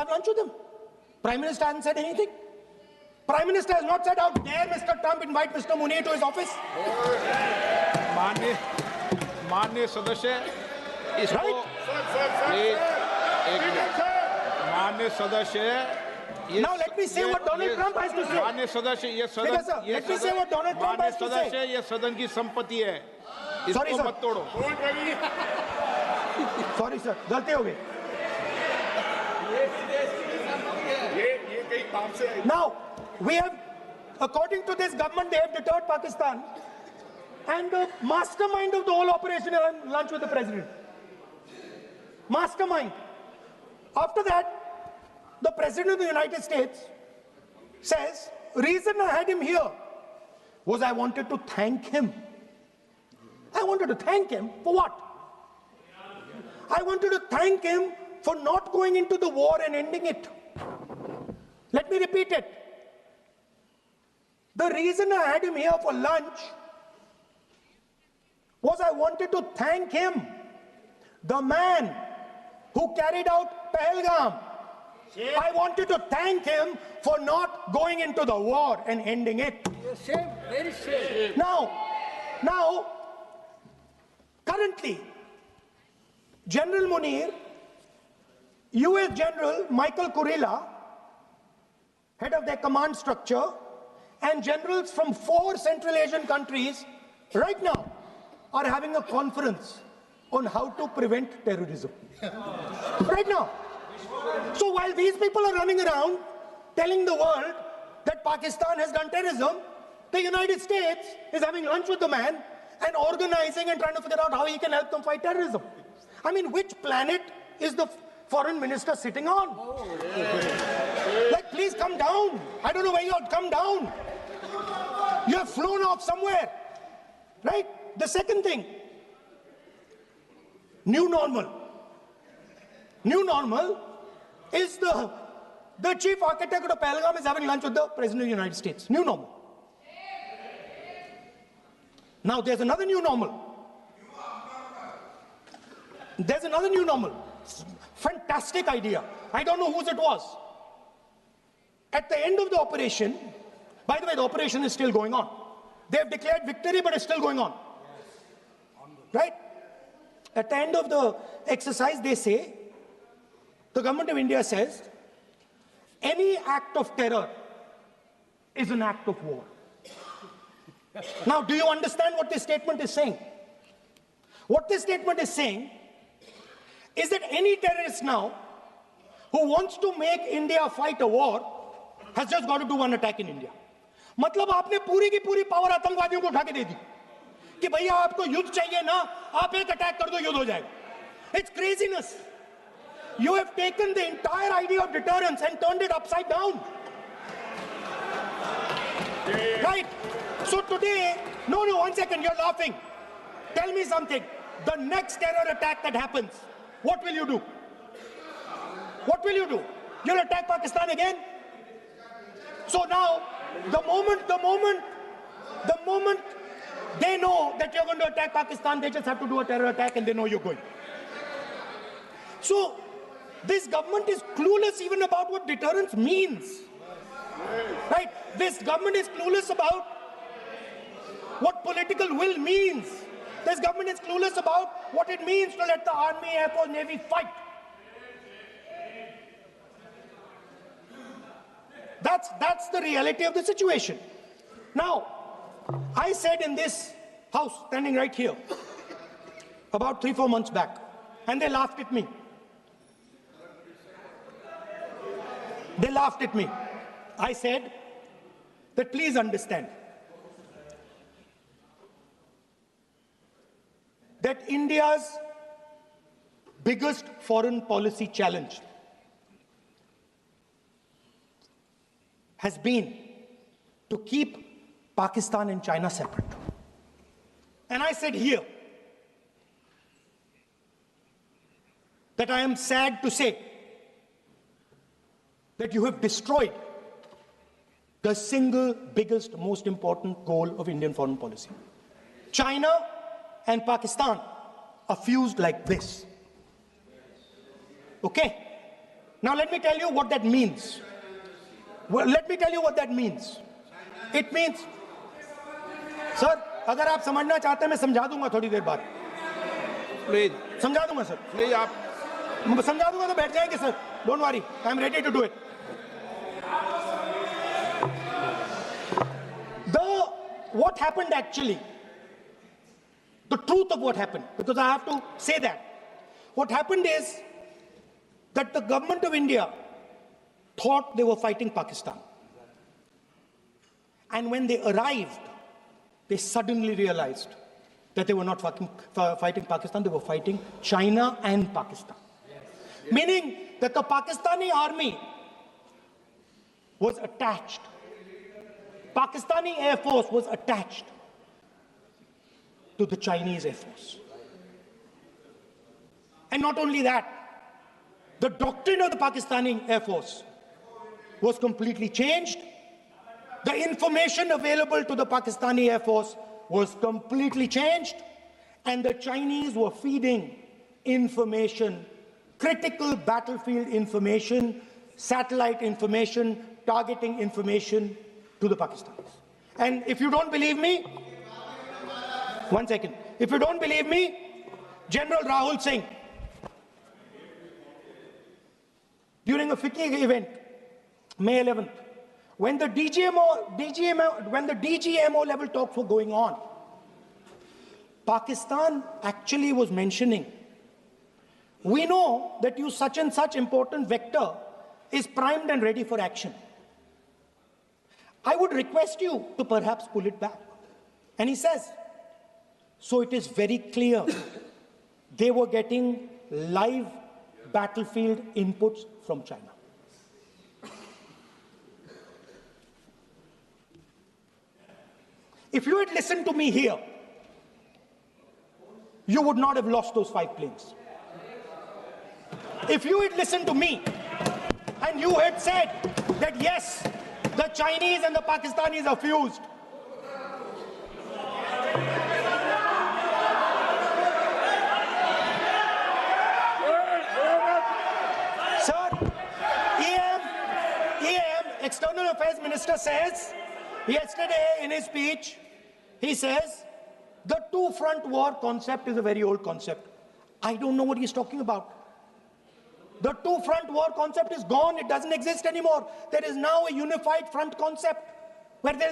have lunch with him. Prime Minister hasn't said anything. Prime Minister has not said, how dare Mr. Trump invite Mr. Munir to his office. माननीय सदस्य इसको माननीय सदस्य Now let me say what Donald Trump has to say. माननीय सदस्य ये सदन let me say what Donald Trump has to say. सदस्य ये सदन की संपत्ति है, इसको मत तोड़ो. Sorry sir, गलती हो गई. Now we have, according to this government, they have deterred Pakistan, and the mastermind of the whole operation is on lunch with the president. Mastermind. After that, the President of the United States says, reason I had him here was I wanted to thank him. I wanted to thank him for what? I wanted to thank him for not going into the war and ending it. Let me repeat it. The reason I had him here for lunch was I wanted to thank him, the man who carried out Pahalgam. I wanted to thank him for not going into the war and ending it. Shame, very shame. Now, currently, General Munir, US General Michael Kurilla, head of their command structure, and generals from 4 Central Asian countries right now are having a conference on how to prevent terrorism. Right now. So while these people are running around telling the world that Pakistan has done terrorism, the United States is having lunch with the man and organizing and trying to figure out how he can help them fight terrorism. I mean, which planet is the foreign minister sitting on? Like, please come down. I don't know where you are. Come down. You have flown off somewhere. Right? The second thing, new normal. New normal is the chief architect of Pahalgam is having lunch with the President of the United States. New normal. Now there's another new normal. There's another new normal. Fantastic idea. I don't know whose it was. At the end of the operation, by the way, the operation is still going on. They have declared victory, but it's still going on. Right? At the end of the exercise, they say, the government of India says, any act of terror is an act of war. Now, do you understand what this statement is saying? What this statement is saying is that any terrorist now who wants to make India fight a war has just got to do one attack in India. मतलब आपने पूरी की पूरी power आतंकवादियों को उठा के दे दी कि भैया आपको युद्ध चाहिए ना, आप एक अटैक कर दो, युद्ध हो जाएगा. It's craziness. You have taken the entire idea of deterrence and turned it upside down. Right? So today, no, one second, you're laughing. Tell me something. The next terror attack that happens, what will you do? What will you do? You'll attack Pakistan again? So now, the moment they know that you're going to attack Pakistan, they just have to do a terror attack and they know you're going. So, this government is clueless even about what deterrence means. Right? This government is clueless about what political will means. This government is clueless about what it means to let the Army, Air Force, Navy fight. That's the reality of the situation. Now, I said in this house, standing right here, about 3-4 months back, and they laughed at me. They laughed at me. I said that please understand that India's biggest foreign policy challenge has been to keep Pakistan and China separate. And I said here that I am sad to say that you have destroyed the single biggest, most important goal of Indian foreign policy. China and Pakistan are fused like this. Okay? Now let me tell you what that means. Well, let me tell you what that means. It means, sir, अगर आप समझना चाहते हैं मैं समझा दूंगा थोड़ी देर बाद. प्लीज समझा दूंगा सर. प्लीज आप समझा दूंगा तो बैठ जाएंगे sir. Don't worry, I am ready to do it. What happened actually, the truth of what happened, because I have to say that. What happened is that the government of India thought they were fighting Pakistan. And when they arrived, they suddenly realized that they were not fighting Pakistan, they were fighting China and Pakistan. Meaning that the Pakistani army was attached. Pakistani Air Force was attached to the Chinese Air Force. And not only that, the doctrine of the Pakistani Air Force was completely changed. The information available to the Pakistani Air Force was completely changed. And the Chinese were feeding information, critical battlefield information, satellite information, targeting information to the Pakistanis. And if you don't believe me, one second. If you don't believe me, General Rahul Singh, during a FICCI event, May 11th, when the DGMO level talks were going on, Pakistan actually was mentioning, we know that you such and such important vector is primed and ready for action. I would request you to perhaps pull it back. And he says, so it is very clear they were getting live battlefield inputs from China. If you had listened to me here, you would not have lost those 5 planes. If you had listened to me and you had said that yes, the Chinese and the Pakistanis are fused, sir, EM, External Affairs Minister says, yesterday in his speech, he says, the two-front war concept is a very old concept. I don't know what he's talking about. The two-front war concept is gone. It doesn't exist anymore. There is now a unified front concept where there is